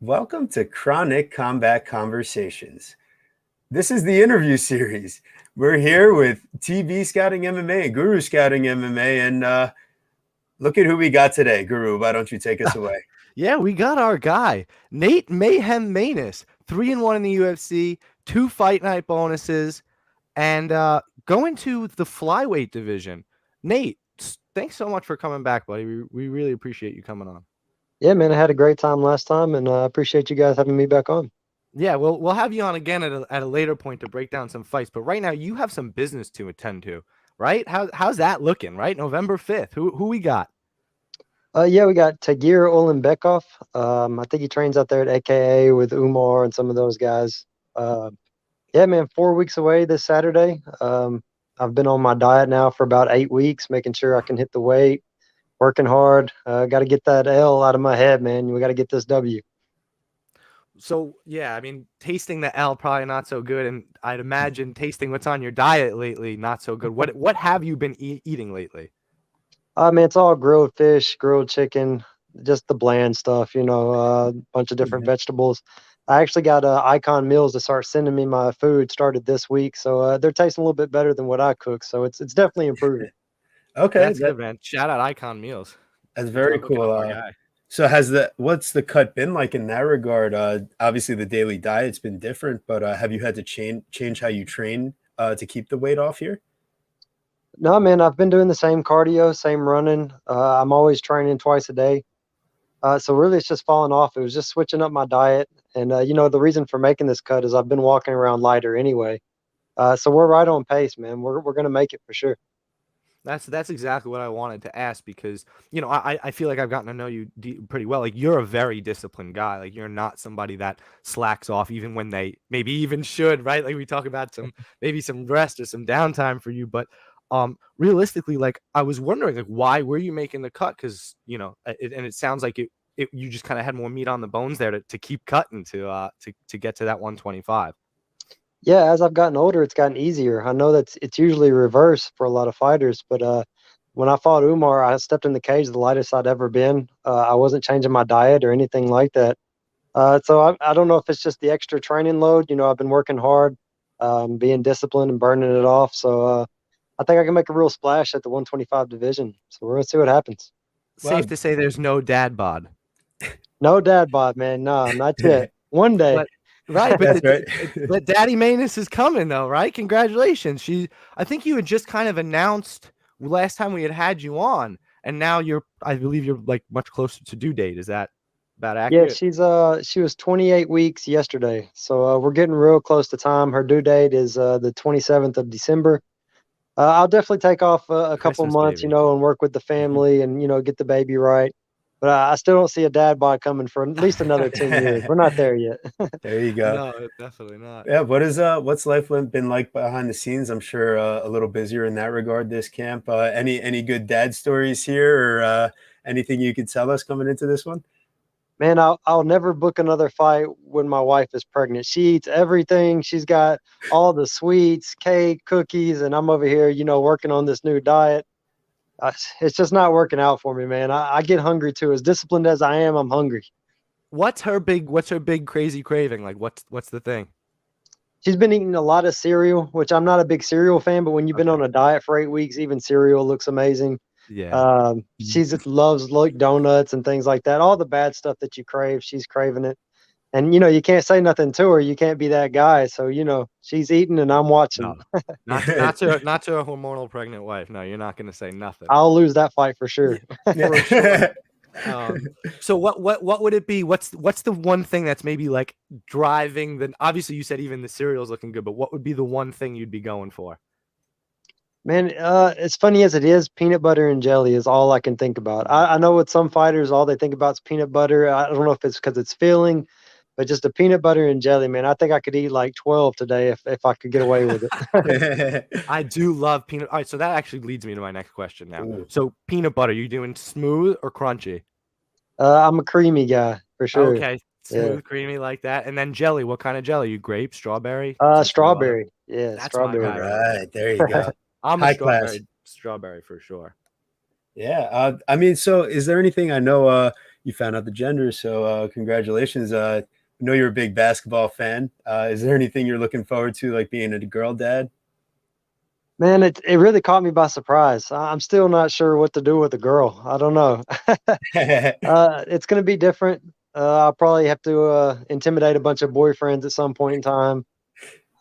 Welcome to Chronic Combat Conversations. This is the interview series. We're here with TV Scouting MMA and Guru Scouting MMA, and look at who we got today. Guru, why don't you take us away? Yeah, we got our guy, Nate Mayhem Maness, 3-1 in the UFC, 2 fight night bonuses, and going to the flyweight division. Nate, thanks so much for coming back, buddy. We really appreciate you coming on. Yeah, man, I had a great time last time, and I appreciate you guys having me back on. Yeah, we'll have you on again at a later point to break down some fights. But right now, you have some business to attend to, right? How's that looking? Right, November 5th. Who we got? Yeah, we got Tagir Ulanbekov. I think he trains out there at AKA with Umar and some of those guys. Yeah, man, 4 weeks away this Saturday. I've been on my diet now for about 8 weeks, making sure I can hit the weight, working hard. Got to get that L out of my head, man. We got to get this W. So, yeah, I mean, tasting the L probably not so good, and I'd imagine tasting what's on your diet lately not so good. What have you been eating lately? Man, it's all grilled fish, grilled chicken, just the bland stuff, a bunch of different vegetables. I actually got Icon Meals to start sending me my food started this week, so they're tasting a little bit better than what I cook, so it's definitely improving. Okay, that's good, man. Shout out Icon Meals. That's very cool. So what's the cut been like in that regard? Obviously the daily diet's been different, but have you had to change how you train to keep the weight off here? No, man, I've been doing the same cardio, same running. I'm always training twice a day. So really it's just falling off. It was just switching up my diet. And, the reason for making this cut is I've been walking around lighter anyway. So we're right on pace, man. We're going to make it for sure. That's exactly what I wanted to ask because, I feel like I've gotten to know you pretty well. Like, you're a very disciplined guy. Like, you're not somebody that slacks off even when they maybe even should, right? Like, we talk about maybe some rest or some downtime for you. But realistically, like, I was wondering, like, why were you making the cut? Because, and it sounds like you just kind of had more meat on the bones there to keep cutting to get to that 125. Yeah, as I've gotten older, it's gotten easier. I know it's usually reverse for a lot of fighters, but when I fought Umar, I stepped in the cage the lightest I'd ever been. I wasn't changing my diet or anything like that. So I don't know if it's just the extra training load. I've been working hard, being disciplined and burning it off. So I think I can make a real splash at the 125 division. So we're going to see what happens. Safe to say there's no dad bod. No dad bod, man. No, not yet. One day. Right, but but Daddy Maness is coming though, right? Congratulations. I think you had just kind of announced last time we had you on, and now I believe you're like much closer to due date. Is that about accurate? Yeah, she was 28 weeks yesterday, so we're getting real close to time. Her due date is the 27th of December. I'll definitely take off a couple months, and work with the family and get the baby right. But I still don't see a dad bod coming for at least another 10 years. We're not there yet. There you go. No, definitely not. Yeah. What's life been like behind the scenes? I'm sure a little busier in that regard this camp. Any good dad stories here or anything you could tell us coming into this one? Man, I'll never book another fight when my wife is pregnant. She eats everything. She's got all the sweets, cake, cookies, and I'm over here, working on this new diet. It's just not working out for me, man. I get hungry too. As disciplined as I am, I'm hungry. What's her big crazy craving? Like, what's the thing? She's been eating a lot of cereal, which I'm not a big cereal fan, but when you've been on a diet for 8 weeks, even cereal looks amazing. Yeah. She loves like donuts and things like that. All the bad stuff that you crave, she's craving it. And, you can't say nothing to her. You can't be that guy. So, she's eating and I'm watching. No. Not to a hormonal pregnant wife. No, you're not going to say nothing. I'll lose that fight for sure. For sure. So what would it be? What's the one thing that's maybe like driving obviously you said even the cereal's looking good, but what would be the one thing you'd be going for? Man, as funny as it is, peanut butter and jelly is all I can think about. I know with some fighters, all they think about is peanut butter. I don't know if it's because it's filling, but just a peanut butter and jelly, man. I think I could eat like 12 today if I could get away with it. I do love peanut. All right, so that actually leads me to my next question now. Ooh. So peanut butter, you doing smooth or crunchy? I'm a creamy guy for sure. Okay, smooth, creamy like that. And then jelly, what kind of jelly? You grape, strawberry? Strawberry. Yeah, that's strawberry. My guy. Right, there you go. I'm a strawberry for sure. Yeah. I mean, so is there anything I know you found out the gender. So congratulations. I know you're a big basketball fan. Is there anything you're looking forward to, like being a girl dad? Man, it really caught me by surprise. I'm still not sure what to do with a girl. I don't know. It's going to be different. I'll probably have to intimidate a bunch of boyfriends at some point in time.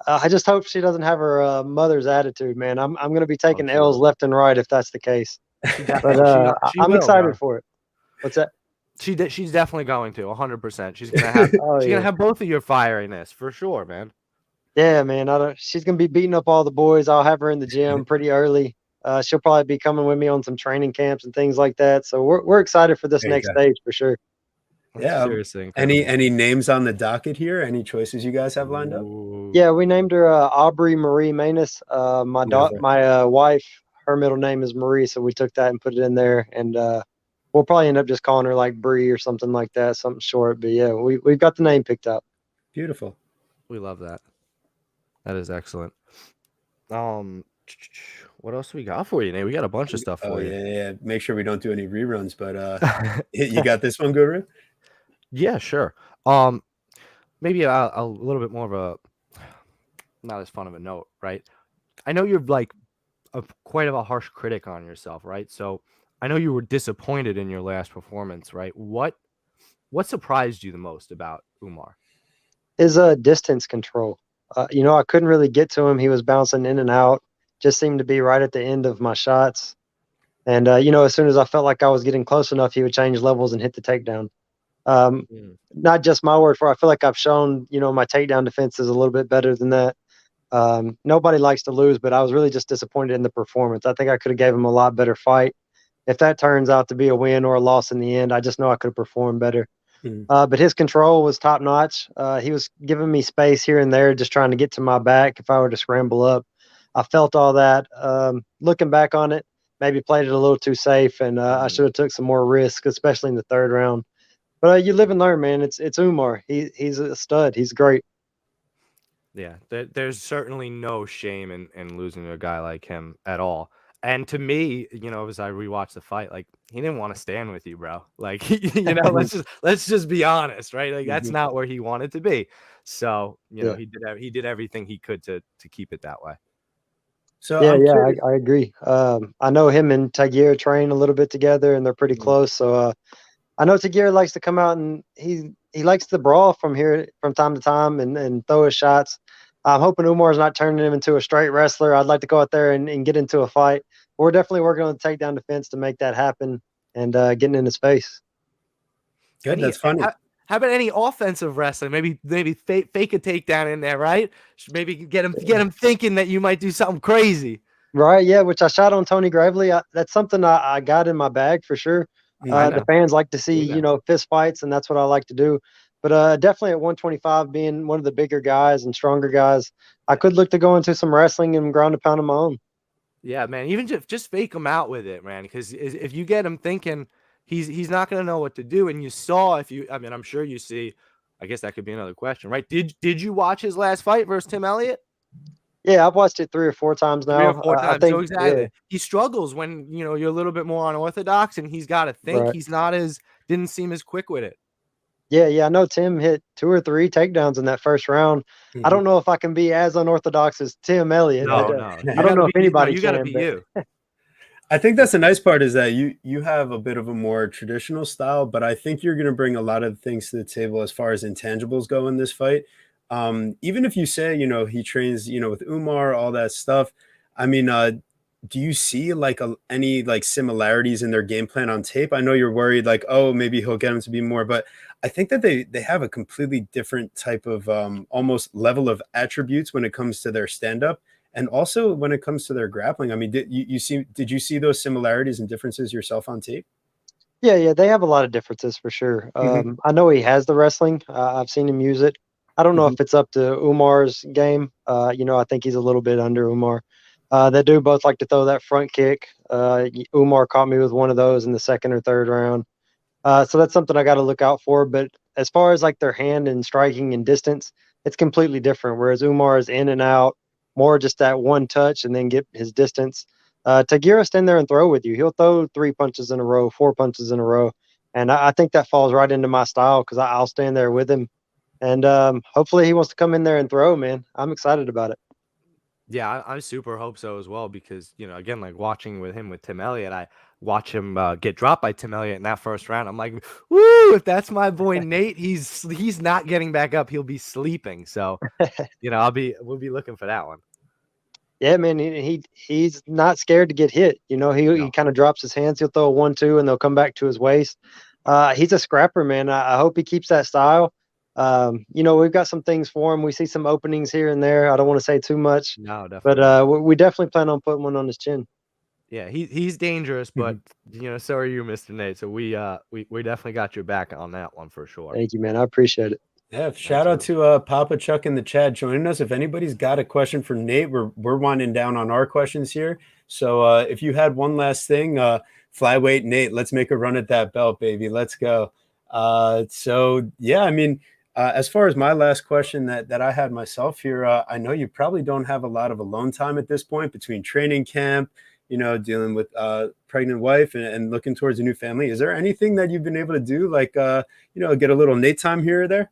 I just hope she doesn't have her mother's attitude, man. I'm going to be taking L's left and right if that's the case. But I'm excited for it. What's that? She's definitely going to 100%. She's gonna have gonna have both of your fieriness for sure, man. Yeah, man. She's gonna be beating up all the boys. I'll have her in the gym pretty early. She'll probably be coming with me on some training camps and things like that. So we're excited for this next stage for sure. Yeah, seriously. Any names on the docket here? Any choices you guys have lined up? Yeah, we named her Aubrey Marie Maness. My wife, her middle name is Marie, so we took that and put it in there, and we'll probably end up just calling her like Bree or something like that, something short. But yeah, we've got the name picked up. Beautiful. We love that. That is excellent. What else we got for you, Nate? We got a bunch of stuff for you. Yeah. Make sure we don't do any reruns, but you got this one, Guru? Yeah, sure. Maybe a little bit more of a not as fun of a note, right? I know you're like quite of a harsh critic on yourself, right? So I know you were disappointed in your last performance, right? What surprised you the most about Umar? His distance control. I couldn't really get to him. He was bouncing in and out. Just seemed to be right at the end of my shots. And as soon as I felt like I was getting close enough, he would change levels and hit the takedown. Not just my word for it. I feel like I've shown, my takedown defense is a little bit better than that. Nobody likes to lose, but I was really just disappointed in the performance. I think I could have gave him a lot better fight. If that turns out to be a win or a loss in the end, I just know I could have performed better. But his control was top notch. He was giving me space here and there, just trying to get to my back if I were to scramble up. I felt all that. Looking back on it, maybe played it a little too safe, and I should have took some more risk, especially in the third round. But you live and learn, man. It's Umar. He's a stud. He's great. Yeah, there's certainly no shame in losing to a guy like him at all. And to me, as I rewatched the fight, like he didn't want to stand with you, bro. Like, let's just be honest, right? Like that's not where he wanted to be. So, he did everything he could to keep it that way. So I agree. I know him and Tagir train a little bit together, and they're pretty close. So I know Tagir likes to come out and he likes to brawl from time to time and throw his shots. I'm hoping Umar's not turning him into a straight wrestler. I'd like to go out there and get into a fight. We're definitely working on the takedown defense to make that happen and getting in his face. Good. That's funny. How about any offensive wrestling? Maybe fake a takedown in there, right? Maybe get him thinking that you might do something crazy. Right, yeah, which I shot on Tony Gravely. That's something I got in my bag for sure. The fans like to see, fist fights, and that's what I like to do. But definitely at 125, being one of the bigger guys and stronger guys, I could look to go into some wrestling and ground and pound of my own. Yeah, man. Even just fake him out with it, man. Because if you get him thinking he's not going to know what to do, and you saw I'm sure you see. I guess that could be another question, right? Did you watch his last fight versus Tim Elliott? Yeah, I've watched it 3 or 4 times now. 3 or 4 times. I think, so exactly. He struggles when you're a little bit more unorthodox, and he's got to think. Right. He's didn't seem as quick with it. Yeah. I know Tim hit 2 or 3 takedowns in that first round. I don't know if I can be as unorthodox as Tim Elliott. No. I don't know if anybody you got to be you. I think that's the nice part is that you have a bit of a more traditional style, but I think you're going to bring a lot of things to the table as far as intangibles go in this fight. Even if you say, he trains, with Umar, all that stuff. I mean, do you see any similarities in their game plan on tape? I know you're worried maybe he'll get him to be more, but I think that they have a completely different type of almost level of attributes when it comes to their stand-up. And also when it comes to their grappling. I mean, did you see those similarities and differences yourself on tape? Yeah, they have a lot of differences for sure. I know he has the wrestling. I've seen him use it. I don't know if it's up to Umar's game. I think he's a little bit under Umar. They do both like to throw that front kick. Umar caught me with one of those in the second or third round. So that's something I got to look out for. But as far as their hand and striking and distance, it's completely different. Whereas Umar is in and out, more just that one touch and then get his distance. Tagir will stand there and throw with you. He'll throw 3 punches in a row, 4 punches in a row, And I think that falls right into my style because I'll stand there with him. And hopefully he wants to come in there and throw, man. I'm excited about it. Yeah, I super hope so as well because, you know, again, like watching with him with Tim Elliott, I watch him get dropped by Tim Elliott in that first round. I'm like, woo, if that's my boy Nate, he's not getting back up. He'll be sleeping. So, you know, we'll be looking for that one. Yeah, man, he's not scared to get hit. You know, he kind of drops his hands. He'll throw a 1-2 and they'll come back to his waist. He's a scrapper, man. I hope he keeps that style. You know, we've got some things for him. We see some openings here and there. I don't want to say too much. No, definitely. But we definitely plan on putting one on his chin. Yeah, he's dangerous, but you know, so are you, Mr. Nate. So we definitely got your back on that one for sure. Thank you, man. I appreciate it. Yeah, shout out to Papa Chuck in the chat joining us. If anybody's got a question for Nate, we're winding down on our questions here. So if you had one last thing, flyweight Nate, let's make a run at that belt, baby. Let's go. So yeah, I mean, as far as my last question that I had myself here, I know you probably don't have a lot of alone time at this point between training camp, you know, dealing with pregnant wife and looking towards a new family. Is there anything that you've been able to do, like, you know, get a little Nate time here or there?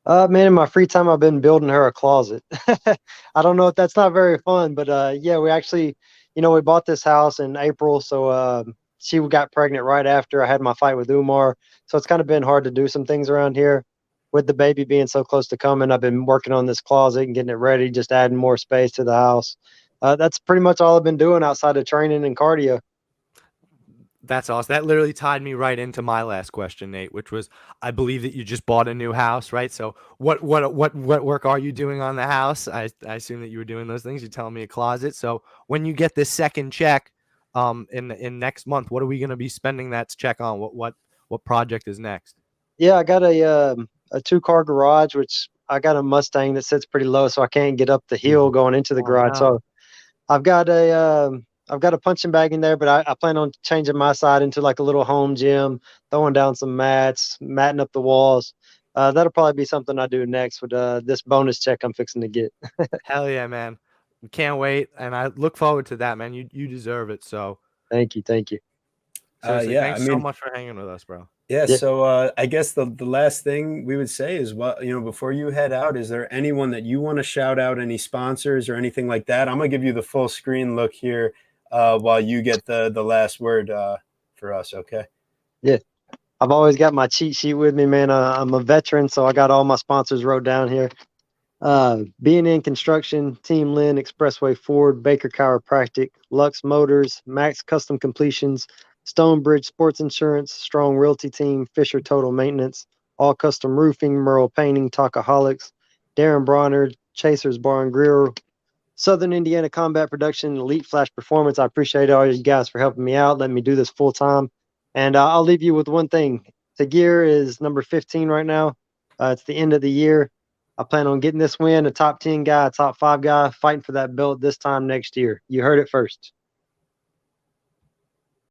Man, in my free time, I've been building her a closet. I don't know if that's not very fun, but yeah, we actually, you know, we bought this house in April. So she got pregnant right after I had my fight with Umar. So it's kind of been hard to do some things around here. With the baby being so close to coming, I've been working on this closet and getting it ready, just adding more space to the house. That's pretty much all I've been doing outside of training and cardio. That's awesome. That literally tied me right into my last question, Nate, which was, I believe that you just bought a new house, right? So what work are you doing on the house? I assume that you were doing those things. You're telling me a closet. So when you get this second check, in next month, what are we going to be spending that check on? What project is next? Yeah, I got a 2-car garage, which I got a Mustang that sits pretty low, so I can't get up the hill going into the garage. No. So I've got a punching bag in there, but I plan on changing my side into like a little home gym, throwing down some mats, matting up the walls. That'll probably be something I do next with this bonus check I'm fixing to get. Hell yeah, man. Can't wait. And I look forward to that, man. You deserve it. So Thank you. seriously, Yeah, thanks I so mean, much for hanging with us, bro. yeah, Yeah. so I guess the last thing we would say is, well, you know, before you head out, is there anyone that you want to shout out, any sponsors or anything like that? I'm gonna give you the full screen look here while you get the last word for us, okay? Yeah. I've always got my cheat sheet with me, man. I'm a veteran, so I got all my sponsors wrote down here. B&N Construction, Team Lynn, Expressway Ford, Baker Chiropractic, Lux Motors, Max Custom Completions, Stonebridge Sports Insurance, Strong Realty Team, Fisher Total Maintenance, All Custom Roofing, Merle Painting, Talkaholics, Darren Bronner, Chasers Bar and Grill, Southern Indiana Combat Production, Elite Flash Performance. I appreciate all you guys for helping me out, letting me do this full time. And I'll leave you with one thing. Tagir is number 15 right now. It's the end of the year. I plan on getting this win, a top 10 guy, a top 5 guy, fighting for that belt this time next year. You heard it first.